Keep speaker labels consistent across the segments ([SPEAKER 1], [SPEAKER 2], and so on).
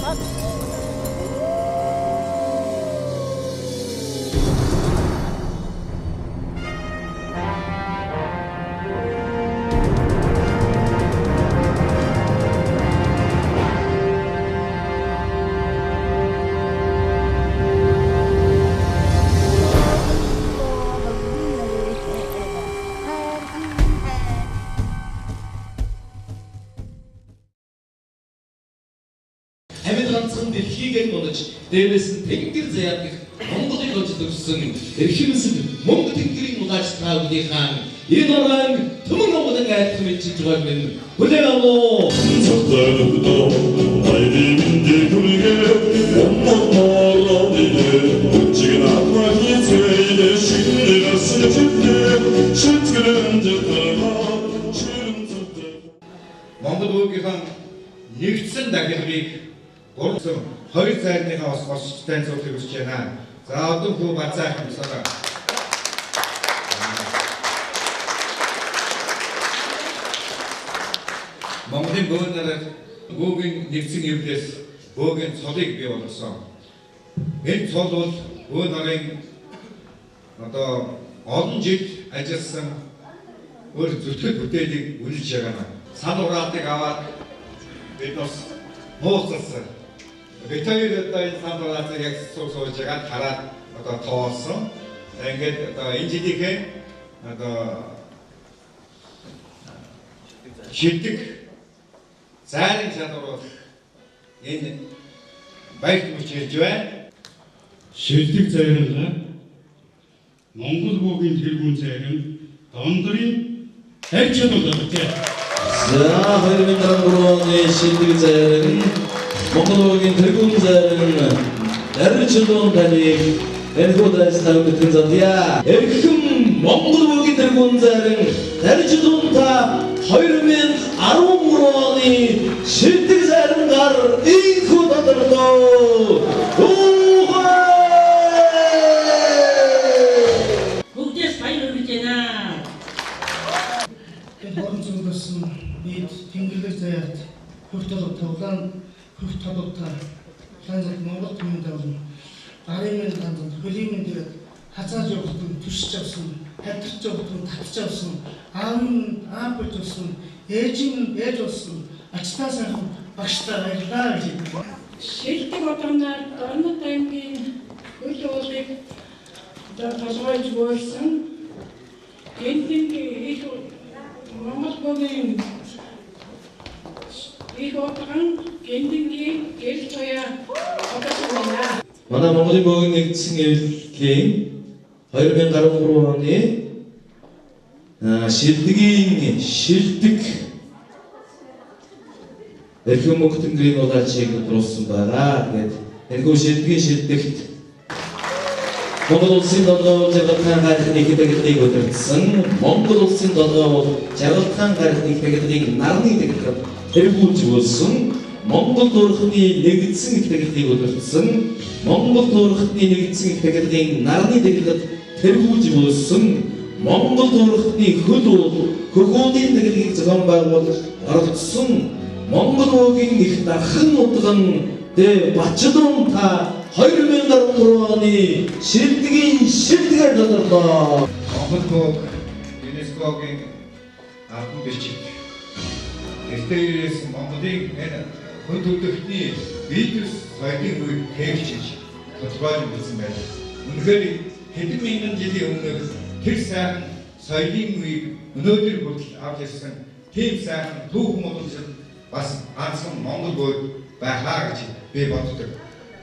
[SPEAKER 1] Амьд ганцхан дэлхийг унаж дээрээс нь тэнгэр заяатгах Монголыг олж төрсөн эрхэмсэг Монгол тэнгэрийн удаач таавны хаан энэ орон төмөн Монголын айлтхан мэдчилж байгааг минь хүлээн авах. Монгол өвгийнхэн нэгдсэн дахилгыг гурван хоёр зайрныхаа бас босчтой зөвлөхийг хүсэж байна. За одоо хүү бацаах юмсараа. Монголын бөөнөр бөөгийн нэгдсэн эвлээс бөөгийн цолыг бий болгосон. Энэ цол бол бөөнөрийн одоо олон жил ажилласан өөр зүтгэл бүтээлийг үнэлж байгаа. Сан ураатыг аваад бид бас нууцлсан. Битээр одоо энэ сан ураатыг яг сууж байгаа хараад одоо тоолсон. Ингээд одоо энэ жилийнхээ одоо шилдэг зайлын чадвар бол энэ баяр хүрч ирж байна.
[SPEAKER 2] Шилдэг зайраа Монгол бөөгийн тэргүүн зайрын дондрын хайр чадвар байна.
[SPEAKER 3] За 2013 оны шилдэг зайрын Монгол бөөгийн тэргүүн зайрын хайр чадвар таныг энэхүү дайстай бүхэн задъя. Эрхэм Монгол бөөгийн тэргүүн зайрын хайр чадвар та 2013 оны шилдэг зайрангаар энэхүү тодорхой
[SPEAKER 4] бид тэнгэрлэг заяат хөх толгой тавлан хөх толгойтой ланзад Монгол түмэн тавлан гарын ланзад хөлийн тэгээд хазааж явахтун түшиж авсан хатарч явахтун татж авсан аав болж авсан ээж болсон ачтаа сайхан багштай баярлалаа гэж
[SPEAKER 5] шилдэг одооноор Дорнод аймгийн хөл уулыг толгойж буурсан гэнтийн их Монгол бөөгийн их отгон гэнтийн гэрэл тоя одоосна.
[SPEAKER 3] Манай Монголын бөөгийн нэгдсэн эвлэлийн 2013 оны шилдэг эрхэм Монгол тэнгэрийн удаачийг дууссан байгаа. Тэгээд энэхүү шилдэгт Монгол улсын долоо жаргалтын гарахны хэдэгдийг өдөрсөн Монгол улсын долоо жаргалтын гарахны хэдэгдийг нарны хэдэгдээр тэргүүлж болсон Монгол дуурхны нэгдсэн хэдэгдийг өдөрсөн Монгол дуурхны нэгдсэн хэдэгдийг нарны хэдэгдээр тэргүүлж болсон Монгол дуурхны хөлүүдийн хэдэгдийг зохион байгуулж оролцсон Монгол өвгийн их дархан удган дэ Бачдун та 2013 оны шилдэгээр тодорлоо.
[SPEAKER 1] Монгол бөөг ЮНЕСКОгийн албан бичиг. Эстээрээс Монголын хөл төлөвтний видеос соёлын үеийг хэвчиж тодорхойлж үзсэн байна. Үнэхээр хэдэн мянган жилийн өмнөх тэр сайхан соёлын үеийг өнөөдөр хүртэл авч ирсэн тийм сайхан түүх монголчууд бас ганцхан Монгол бөөг байхаа гэж би боддог.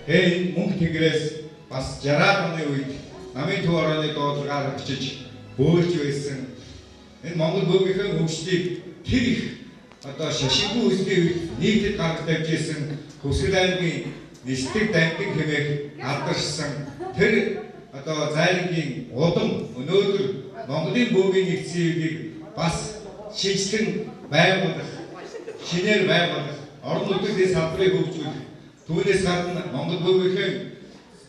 [SPEAKER 1] Энэ мөнх тэнгэрээс бас 60-аад оны үед намын төв орооны дуудлагаар очиж бөөлж байсан. Энэ Монгол бөөгийн хөгжлийг тэр их одоо шашингүй үсгийн үед нийтэд гаргаж тавьж ирсэн Хөсгөл аймгийн нислэг дампинг хэмээх алдаршсан тэр одоо зайргийн удам өнөөдөр Монголын бөөгийн нэгдсэнийг бас шийдсэн байгуулах, шинээр байгуулах, орон нутгийн салбарыг хөгжүүлэх, түүнээс гадна Монгол бөөгийн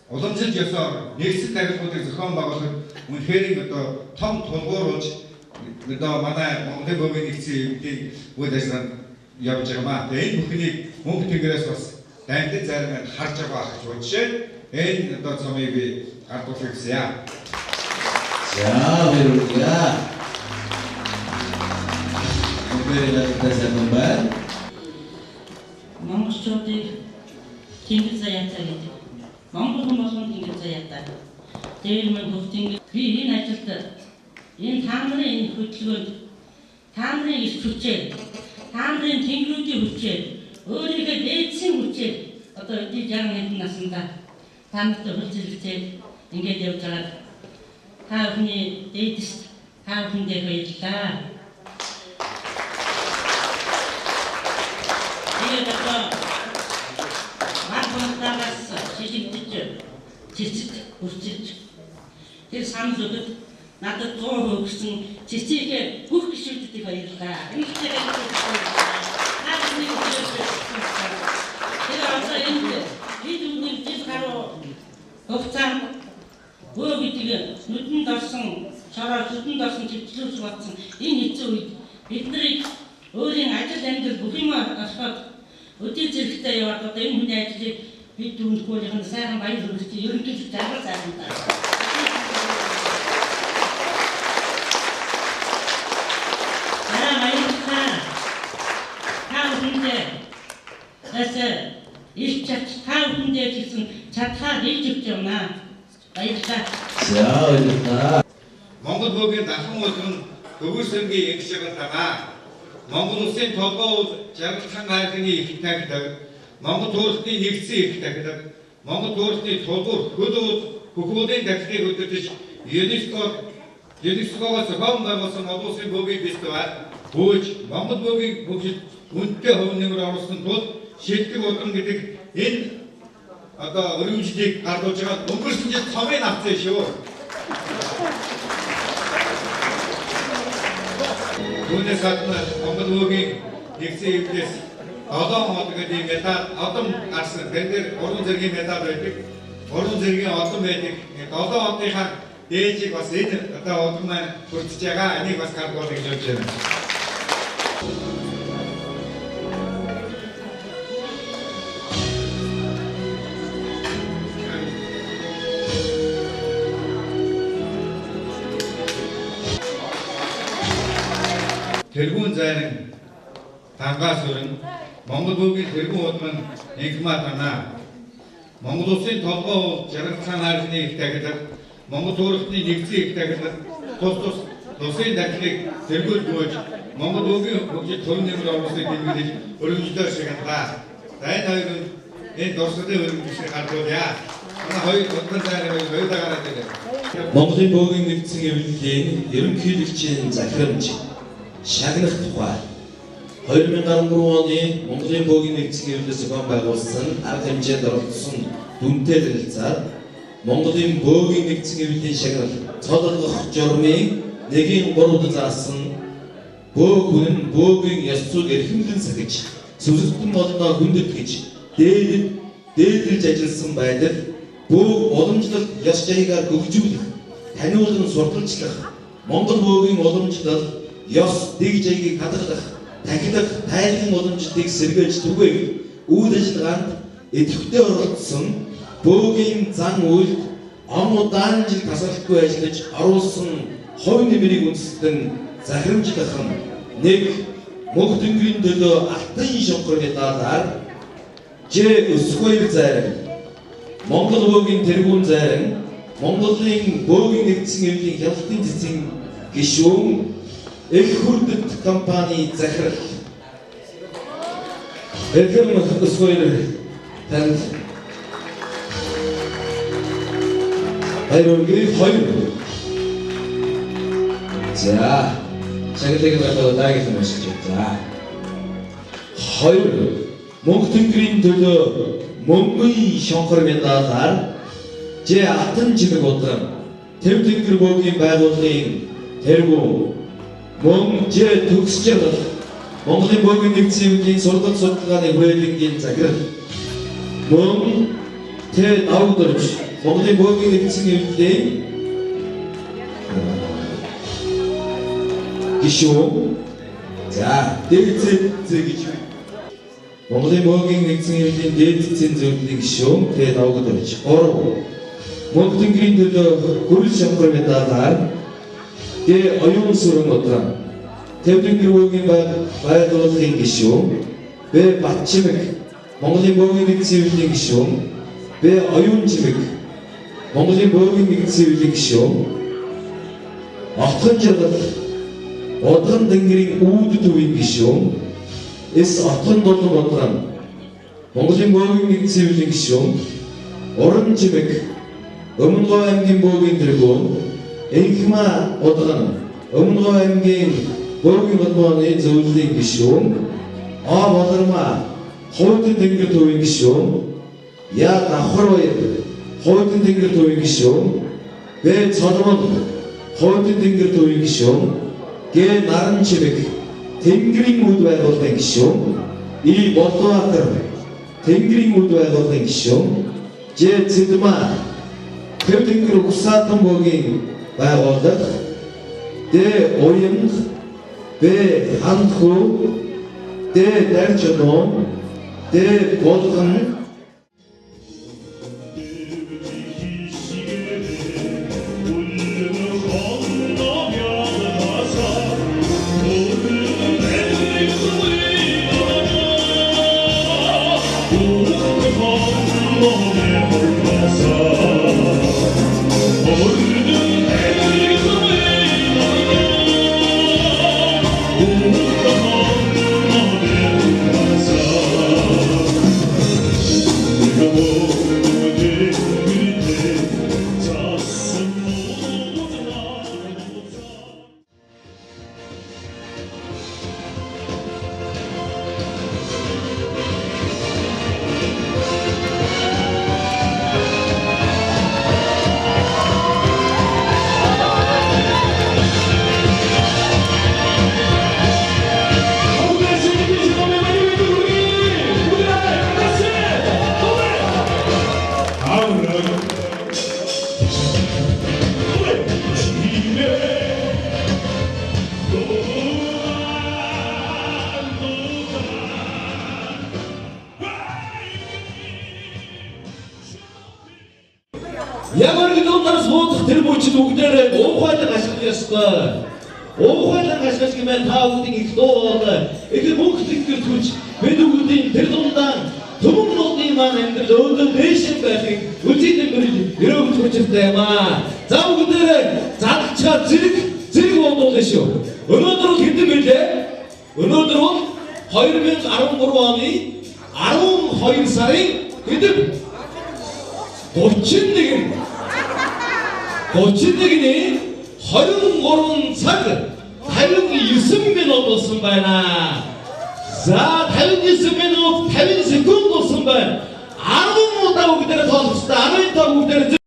[SPEAKER 1] уламжлалт ёсоор нэгдсэн тарихуудыг зохион байгуулах үнэхээр одоо том тулгууруулж одоо манай Монголын бөөгийн нэгдсэний үйл ажиллагаанд явж байгаа маа. Энэ бүхнийг мөнх тэнгэрээс бас таньд зарим нь харж байгаа гэж бодшээ. Энэ одоо цомыг би гардуулах гэсэн.
[SPEAKER 3] 자, 배우입니다. 특별히 다시 한 번.
[SPEAKER 6] монголчуудыг тэнгэр заяатаа гэдэг. Монгол хүн болгон тэнгэр заяатаа. Дээр мань хөвтийн би энэ ажилд энэ та нарын энэ хөтөлбөрөнд та нарын их хүчээр та нарын тэнгэрүүдийн хүчээр өөрийнхөө дээдсийн хүчээр одоо эдийн 60 хэдэн наснда та нартай хөлзөлтэй ингээд явж байгаа. Та бүхний дээдэс та бүхэндээ баярлалаа. Тэгээд одоо маргонтагаас шилэгдэж цэцэд үрчилж тэр санал өгöd надад 100% өгсөн цэцэгээ бүх гишүүдийг баярлалаа. Энэ хэвээр та бүхний тэр одоо энэ бид үнийг жил гаруй хугацаанд өө гэдэг нүдэнд орсон шороо зүдэнд орсон чивчлүүлж батсан энэ хэцүү үед бид нарыг өөрийн ажил амьдрал бүх юм олоход өдөө зэрэгтэй яваад одоо энэ хүний ажлыг бид дүнхүүлийн сайхан баяр хүргэсэн ерөнхийдөө жаргал сайхан таа. баярлалаа. Та бүхэндээ их чат та бүхэндээ гэсэн чадхаа хэлж өгч байна. баярлалаа.
[SPEAKER 3] 자, баярлалаа.
[SPEAKER 1] Монгол бүгийн дахин улам төвөөсөнгийн их шагналтаа Монгол улсын толгой жаргалхан хайрны их тагдаг Монгол туристын нэгдсэн их тагдаг Монгол туристын тулгуур хөлөө бүхүүдийн дахлыг өдөртөж ЮНЕСКО-гоос хом байгуулсан Монгол улсын бүгийн фестиваль хөөж Монгол бүгийн хөгжил үнэтэй хөв нэмэр оруулсан тул шилдэг улам гэдэг энэ одоо өргөмжлийг гардуулж байгаа өнгөрсөн жил цомыг авсан шүү. Түүнээс гадна Монгол бүгийн нэгдсэн эвлээс 7 хоног гэдэг медаль одон гарсан. Тэр уран зэргийн медаль байдаг. Уран зэргийн одон байдаг. 7 хоногийнхаа дээжийг бас энэ одоо одон маань хүртэж байгаа. Энийг бас гардуулах гэж бодож байна. Тэргүүн зайрын тангаас өрн Монгол бүгийн тэргүүн удмын инхмаа танаа Монгол улсын толгой жаргалхан хайрны их тагдаг Монгол туристны нэгдсэн их тагдаг тус тусын дахлыг тэргүүл гүйж Монгол бүгийн хөгжил төв нэмэр оруулсныг дэлгэрүүлж өргөжлөөр шагналаа. Энэ хоёрын энэ дурсгалын өргөжлийг гардуулъя. Манай хоёр удмын зайрын хоёр дагараад байна.
[SPEAKER 3] Монголын бүгийн нэгдсэн эвлэлийн ерөнхийлөгчийн захирамж шагнах тухай 2013 оны Монголын бүгийн нэгдсэн эвлэлээс зохион байгуулсан арга хэмжээнд оролцсон дүнтэй танилцаад Монголын бүгийн нэгдсэн эвлэлийн шагнал цолгох журмын 1-3 заасан бөг хүн бүгийн ёс зүйг эрхэмлэн сахиж сүсэлтэн болноо хүндэтгэж дээдэлж ажилласан байдал бүг уламжлалт ёс жаягаар хөгжүүлэх таниулан сурталчлах Монгол бүгийн уламжлал ёс дэг жайгийг хадгалах, тахилах, тайлбарын уламжлалыг сэргийлж түгээх үйл ажиллагаанд идэвхтэй оролцсон бүгийн зан үйлд он удаан жил тасралтгүй ажиллаж оруулсан хувь нэмрийг үндэслэн захирамжлах нэг мөнх тэнгэрийн төлөө алтан шонхор медалаар Ж92 зайран Монгол бүгийн тэргүүн зайран Монголын бүгийн нэгдсэн эвлэлийн хяналтын цэцгийн гишүүн их хүрдэт компани захирал Ж92 танд баярлалаа. хоёр. 자, шагналыг бодоод даагийн уншиж байна. хоёр. Мөнх тэнгэрийн төлөө мөнгөний шонхор медалаар Ж алтан чимэг удаан Тэв тэнгэр бүгийн байгууллагын тэргүүн мөн Ж төгсж байгаа Монголын бүгийн нэгдсэн эвлэлийн сургууль судалгааны хүрээлэнгийн захирал мөн Т давдорж Монголын бүгийн нэгдсэн эвлэлийн гишүүн за дэвцээ гэж Монголын бөөгийн нэгдсэн эмнэлгийн дээд цэцэн зөвлөлийн гишүүн Т. Давгадович 3. Мөнх тэнгэрийн төлөө хүрэл шамхар медалаар Г. Оюун сүрэн утран Тэвтэнгэр бөөгийн байгууллагын гишүүн Б. Батчимэг Монголын бөөгийн нэгдсэн эмнэлгийн гишүүн Б. Оюун чимэг Монголын бөөгийн нэгдсэн эмнэлгийн гишүүн Отгон жаргал Одгон тэнгэрийн үүд төвийн гишүүн С. Отгон дулан бодран Монголын бөөгийн нэгдсэн эмнэлгийн гишүүн Уран чимэг Өмнөгов аймгийн бөөгийн тэргүүн Энхма удган Өмнөгов аймгийн бөөгийн холбооны зөвлөлийн гишүүн А. Болорма Хойдын тэнгэр төвийн гишүүн Я. Давхарбаяр Хойдын тэнгэр төвийн гишүүн Б. Цолмон Хойдын тэнгэр төвийн гишүүн Г. Наран чимэг Тэнгэрийн үд байгууллагын гишүүн И. Болдбаатар Тэнгэрийн үд байгууллагын гишүүн Ж. Цэдма Тэвтэнгэр Усаатан бөөгийн байгууллага Д. Уянг Б. Хандхүү Д. Даржноо Д. Болгон Ямар нэгэн нар суудах тэр бүчид бүгдээрээ уухайлан ашиглах ёстой. Уухайлан ашиглах гэмээр та бүгдийн их дуу бол их мөнх тэнгэр түлж бид бүгдийн тэр дундаа төмөн нотны маань амьдрал өөдөө дэшин байхыг үзийдэн өрөөмж хүчтэй юм аа. За бүгдээрээ залгачаа зэрэг бодуулна шүү. Өнөөдөр бол хэдэн билээ? Өнөөдөр бол 2013 оны 12 сарын хэдэн 31-ний 23 цаг 59 минут болсон байна. За 59 минут 50 секунд болсон байна. 10 удаа бүгдээрээ тоолчихлоо. 15 бүгдээрээ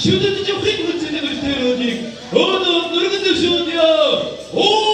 [SPEAKER 3] シュートでジョッキングするのに、おーの、どれだけシュートよ。